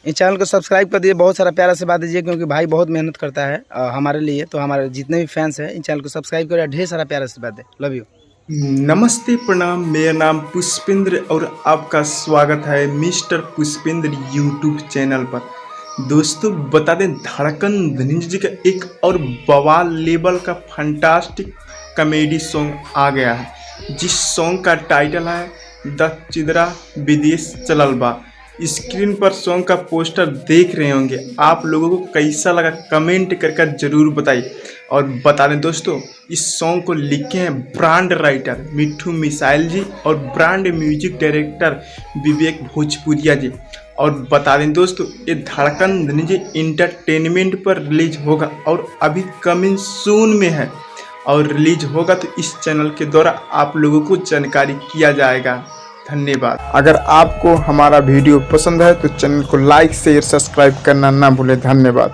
इस channel को subscribe कर दीजिए, बहुत सारा प्यारा से बात दीजिए, क्योंकि भाई बहुत मेहनत करता है हमारे लिए। तो हमारे जितने भी फैंस हैं इन चैनल को सब्सक्राइब करिए, ढेर सारा प्यारा से बात दे। Love you. नमस्ते, प्रणाम। मेरा नाम पुष्पेंद्र और आपका स्वागत है मिस्टर पुष्पेंद्र यूट्यूब चैनल पर। दोस्तों बता दें, धड़कन धनंजय जी का एक और बवाल लेवल का फंटास्टिक कॉमेडी सॉन्ग आ गया है, जिस सॉन्ग का टाइटल है द चिदरा विदेश चलल बा। स्क्रीन पर सॉन्ग का पोस्टर देख रहे होंगे, आप लोगों को कैसा लगा कमेंट करके ज़रूर बताइए। और बता दें दोस्तों, इस सॉन्ग को लिखे हैं ब्रांड राइटर मिट्ठू मिसाइल जी और ब्रांड म्यूजिक डायरेक्टर विवेक भोजपुरिया जी। और बता दें दोस्तों, ये धड़कन धनंजय इंटरटेनमेंट पर रिलीज होगा और अभी कमिंग सून में है, और रिलीज होगा तो इस चैनल के द्वारा आप लोगों को जानकारी किया जाएगा। धन्यवाद। अगर आपको हमारा वीडियो पसंद है तो चैनल को लाइक शेयर सब्सक्राइब करना ना भूलें। धन्यवाद।